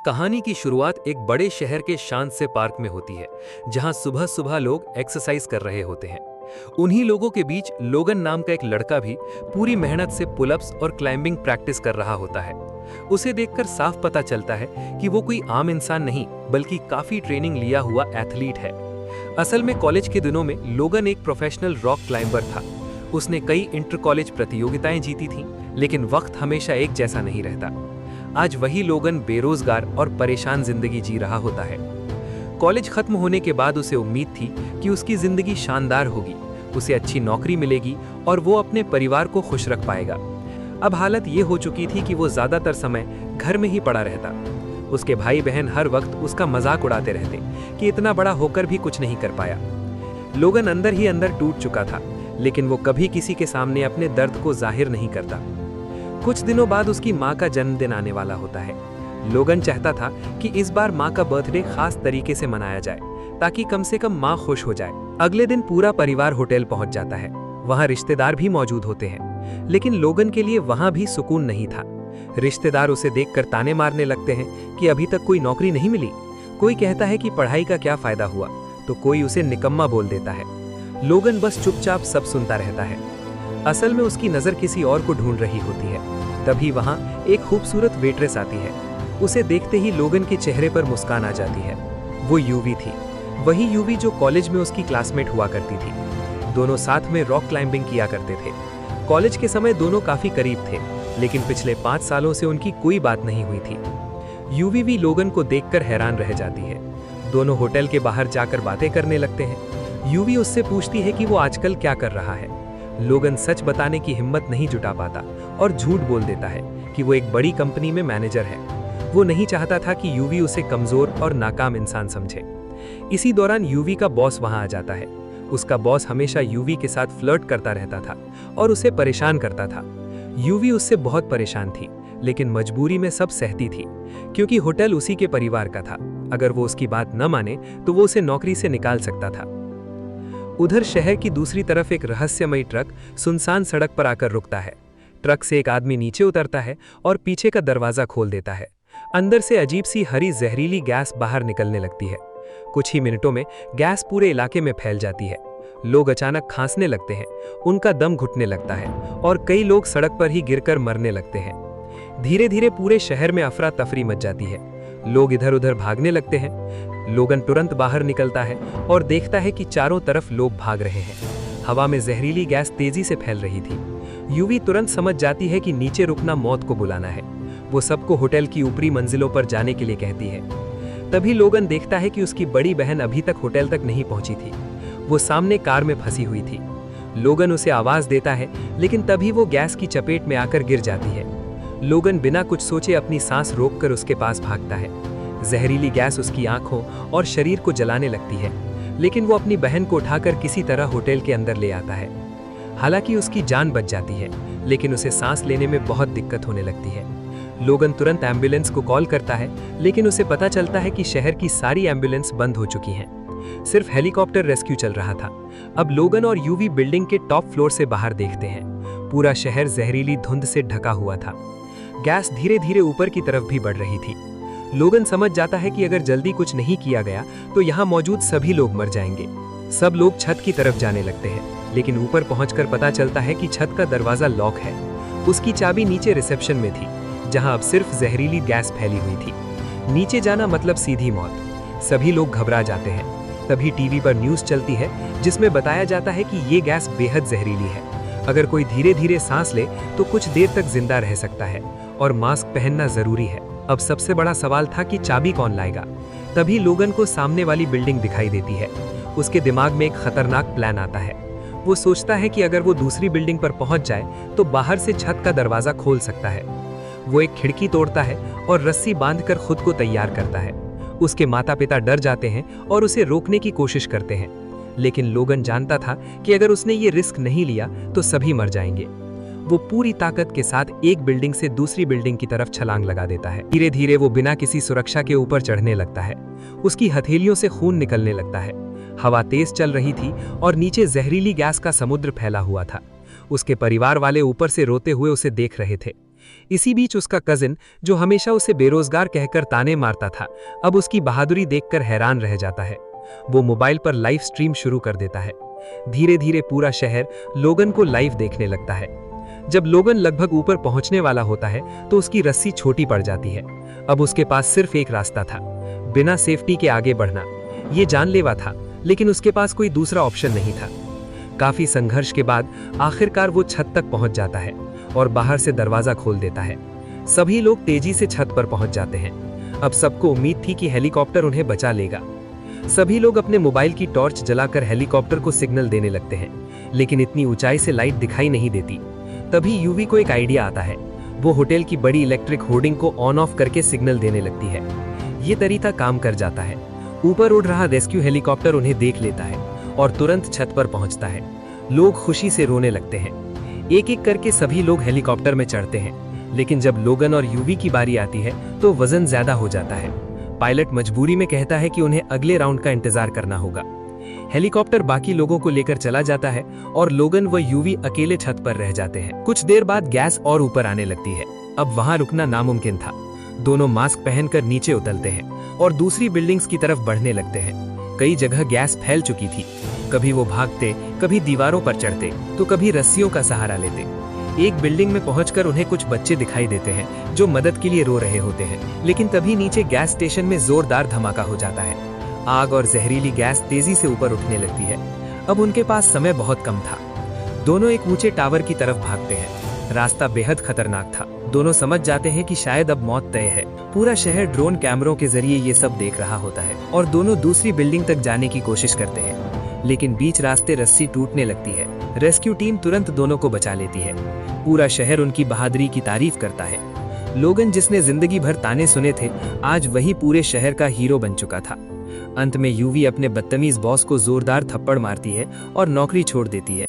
कहानी की शुरुआत एक बड़े शहर के शांत से पार्क में होती है, जहां सुबह सुबह लोग एक्सरसाइज कर रहे होते हैं। उन्हीं लोगों के बीच लोगन नाम का एक लड़का भी पूरी मेहनत से पुलअप्स और क्लाइंबिंग प्रैक्टिस कर रहा होता है। उसे देखकर साफ पता चलता है कि वो कोई आम इंसान नहीं, बल्कि काफी ट्रेनिंग लिया हुआ एथलीट है। असल में कॉलेज के दिनों में लोगन एक प्रोफेशनल रॉक क्लाइंबर था। उसने कई इंटर कॉलेज प्रतियोगिताएं जीती थीं, लेकिन वक्त हमेशा एक जैसा नहीं रहता। आज वही लोगन बेरोजगार और परेशान जिंदगी जी रहा होता है। कॉलेज खत्म होने के बाद उसे उम्मीद थी कि उसकी जिंदगी शानदार होगी, उसे अच्छी नौकरी मिलेगी और वो अपने परिवार को खुश रख पाएगा। अब हालत ये हो चुकी थी कि वो ज्यादातर समय घर में ही पड़ा रहता। उसके भाई बहन हर वक्त उसका मजाक उड़ाते रहते कि इतना बड़ा होकर भी कुछ नहीं कर पाया। लोगन अंदर ही अंदर टूट चुका था, लेकिन वो कभी किसी के सामने अपने दर्द को जाहिर नहीं करता। कुछ दिनों बाद उसकी माँ का जन्मदिन आने वाला होता है। लोगन चाहता था कि इस बार माँ का बर्थडे खास तरीके से मनाया जाए, ताकि कम से कम माँ खुश हो जाए। अगले दिन पूरा परिवार होटल पहुंच जाता है। वहाँ रिश्तेदार भी मौजूद होते हैं, लेकिन लोगन के लिए वहाँ भी सुकून नहीं था। रिश्तेदार उसे देखकर ताने मारने लगते हैं कि अभी तक कोई नौकरी नहीं मिली। कोई कहता है कि पढ़ाई का क्या फायदा हुआ, तो कोई उसे निकम्मा बोल देता है। लोगन बस चुपचाप सब सुनता रहता है। असल में उसकी नजर किसी और को ढूंढ रही होती है। तभी वहां एक खूबसूरत वेट्रेस आती है। उसे देखते ही लोगन के चेहरे पर मुस्कान आ जाती है। वो यूवी थी, वही यूवी जो कॉलेज में उसकी क्लासमेट हुआ करती थी। दोनों साथ में रॉक क्लाइंबिंग किया करते थे। कॉलेज के समय दोनों काफी करीब थे, लेकिन पिछले 5 सालों से उनकी कोई बात नहीं हुई थी। यूवी भी लोगन को देखकर हैरान रह जाती है। दोनों होटल के बाहर जाकर बातें करने लगते हैं। यूवी उससे पूछती है कि वो आजकल क्या कर रहा है। लोगन सच बताने की हिम्मत नहीं जुटा पाता और झूठ बोल देता है कि वो एक बड़ी कंपनी में मैनेजर है। वो नहीं चाहता था कि यूवी उसे कमजोर और नाकाम इंसान समझे। इसी दौरान यूवी का बॉस वहां आ जाता है। उसका बॉस हमेशा यूवी के साथ फ्लर्ट करता रहता था और उसे परेशान करता था। यूवी उससे बहुत परेशान थी, लेकिन मजबूरी में सब सहती थी, क्योंकि होटल उसी के परिवार का था। अगर वो उसकी बात न माने तो वो उसे नौकरी से निकाल सकता था। उधर शहर की दूसरी तरफ एक रहस्यमयी ट्रक सुनसान सड़क पर आकर रुकता है। ट्रक से एक आदमी नीचे उतरता है और पीछे का दरवाजा खोल देता है। अंदर से अजीब सी हरी जहरीली गैस बाहर निकलने लगती है। कुछ ही मिनटों में गैस पूरे इलाके में फैल जाती है। लोग अचानक खांसने लगते हैं, उनका दम घुटने लगता है और कई लोग सड़क पर ही गिरकर मरने लगते हैं। धीरे धीरे पूरे शहर में अफरा तफरी मच जाती है। लोग इधर उधर भागने लगते हैं। लोगन तुरंत बाहर निकलता है और देखता है कि चारों तरफ लोग भाग रहे हैं। हवा में जहरीली गैस तेजी से फैल रही थी। यूवी तुरंत समझ जाती है कि नीचे रुकना मौत को बुलाना है। वो सबको होटल की ऊपरी मंजिलों पर जाने के लिए कहती है। तभी लोगन देखता है कि उसकी बड़ी बहन अभी तक होटल तक नहीं पहुंची थी। वो सामने कार में फंसी हुई थी। लोगन उसे आवाज देता है, लेकिन तभी वो गैस की चपेट में आकर गिर जाती है। लोगन बिना कुछ सोचे अपनी सांस रोककर उसके पास भागता है। जहरीली गैस उसकी आंखों और शरीर को जलाने लगती है, लेकिन वो अपनी बहन को उठाकर किसी तरह होटल के अंदर ले आता है। हालांकि उसकी जान बच जाती है, लेकिन उसे सांस लेने में बहुत दिक्कत होने लगती है। लोगन तुरंत एम्बुलेंस को कॉल करता है, लेकिन उसे पता चलता है कि शहर की सारी एम्बुलेंस बंद हो चुकी हैं। सिर्फ हेलीकॉप्टर रेस्क्यू चल रहा था। अब लोगन और यूवी बिल्डिंग के टॉप फ्लोर से बाहर देखते हैं। पूरा शहर जहरीली धुंध से ढका हुआ था। गैस धीरे धीरे ऊपर की तरफ भी बढ़ रही थी। लोगन समझ जाता है कि अगर जल्दी कुछ नहीं किया गया तो यहाँ मौजूद सभी लोग मर जाएंगे। सब लोग छत की तरफ जाने लगते हैं, लेकिन ऊपर पहुंचकर पता चलता है कि छत का दरवाजा लॉक है। उसकी चाबी नीचे रिसेप्शन में थी, जहां अब सिर्फ जहरीली गैस फैली हुई थी। नीचे जाना मतलब सीधी मौत। सभी लोग घबरा जाते हैं। तभी टीवी पर न्यूज चलती है, जिसमें बताया जाता है कि ये गैस बेहद जहरीली है। अगर कोई धीरे धीरे सांस ले तो कुछ देर तक जिंदा रह सकता है और मास्क पहनना जरूरी है। अब सबसे बड़ा सवाल था कि चाबी कौन लाएगा। तभी लोगन को सामने वाली बिल्डिंग दिखाई देती है। उसके दिमाग में एक खतरनाक प्लान आता है। वो सोचता है कि अगर वो दूसरी बिल्डिंग पर पहुंच जाए तो बाहर से छत का दरवाजा खोल सकता है। वो एक खिड़की तोड़ता है और रस्सी बांधकर खुद को तैयार करता है। उसके माता पिता डर जाते हैं और उसे रोकने की कोशिश करते हैं, लेकिन लोगन जानता था कि अगर उसने ये रिस्क नहीं लिया तो सभी मर जाएंगे। वो पूरी ताकत के साथ एक बिल्डिंग से दूसरी बिल्डिंग की तरफ छलांग लगा देता है। धीरे धीरे वो बिना किसी सुरक्षा के ऊपर चढ़ने लगता है। उसकी हथेलियों से खून निकलने लगता है। हवा तेज चल रही थी और नीचे जहरीली गैस का समुद्र फैला हुआ था। उसके परिवार वाले ऊपर से रोते हुए उसे देख रहे थे। इसी बीच उसका कजिन, जो हमेशा उसे बेरोजगार कहकर ताने मारता था, अब उसकी बहादुरी देखकर हैरान रह जाता है। वो मोबाइल पर लाइव स्ट्रीम शुरू कर देता है। धीरे धीरे पूरा शहर लोगन को लाइव देखने लगता है। जब लोगन लगभग ऊपर पहुंचने वाला होता है तो उसकी रस्सी छोटी पड़ जाती है। अब उसके पास सिर्फ एक रास्ता था, बिना सेफ्टी के आगे बढ़ना। ये जानलेवा था, लेकिन उसके पास कोई दूसरा ऑप्शन नहीं था। काफी संघर्ष के बाद आखिरकार वो छत तक पहुंच जाता है और बाहर से दरवाजा खोल देता है। सभी लोग तेजी से छत पर पहुंच जाते हैं। अब सबको उम्मीद थी कि हेलीकॉप्टर उन्हें बचा लेगा। सभी लोग अपने मोबाइल की टॉर्च जलाकर हेलीकॉप्टर को सिग्नल देने लगते हैं, लेकिन इतनी ऊंचाई से लाइट दिखाई नहीं देती। तभी यूवी को एक आइडिया आता है। वो होटल की बड़ी इलेक्ट्रिक होर्डिंग को ऑन ऑफ करके सिग्नल देने लगती है। ये तरीका काम कर जाता है। ऊपर उड़ रहा रेस्क्यू हेलीकॉप्टर उन्हें देख लेता है और तुरंत छत पर पहुंचता है। लोग खुशी से रोने लगते हैं। एक एक करके सभी लोग हेलीकॉप्टर में चढ़ते हैं, लेकिन जब लोगन और यूवी की बारी आती है तो वजन ज्यादा हो जाता है। पायलट मजबूरी में कहता है कि उन्हें अगले राउंड का इंतजार करना होगा। हेलीकॉप्टर बाकी लोगों को लेकर चला जाता है और लोगन व यूवी अकेले छत पर रह जाते हैं। कुछ देर बाद गैस और ऊपर आने लगती है। अब वहां रुकना नामुमकिन था। दोनों मास्क पहनकर नीचे उतरते हैं और दूसरी बिल्डिंग्स की तरफ बढ़ने लगते हैं। कई जगह गैस फैल चुकी थी। कभी वो भागते, कभी दीवारों पर चढ़ते, तो कभी रस्सियों का सहारा लेते। एक बिल्डिंग में पहुंचकर उन्हें कुछ बच्चे दिखाई देते हैं जो मदद के लिए रो रहे होते हैं, लेकिन तभी नीचे गैस स्टेशन में जोरदार धमाका हो जाता है। आग और जहरीली गैस तेजी से ऊपर उठने लगती है। अब उनके पास समय बहुत कम था। दोनों एक ऊंचे टावर की तरफ भागते हैं। रास्ता बेहद खतरनाक था। दोनों समझ जाते हैं कि शायद अब मौत तय है। पूरा शहर ड्रोन कैमरों के जरिए ये सब देख रहा होता है और दोनों दूसरी बिल्डिंग तक जाने की कोशिश करते हैं, लेकिन बीच रास्ते रस्सी टूटने लगती है। रेस्क्यू टीम तुरंत दोनों को बचा लेती है। पूरा शहर उनकी बहादुरी की तारीफ करता है। लोगन, जिसने जिंदगी भर ताने सुने थे, आज वही पूरे शहर का हीरो बन चुका था। अंत में यूवी अपने बदतमीज बॉस को जोरदार थप्पड़ मारती है और नौकरी छोड़ देती है।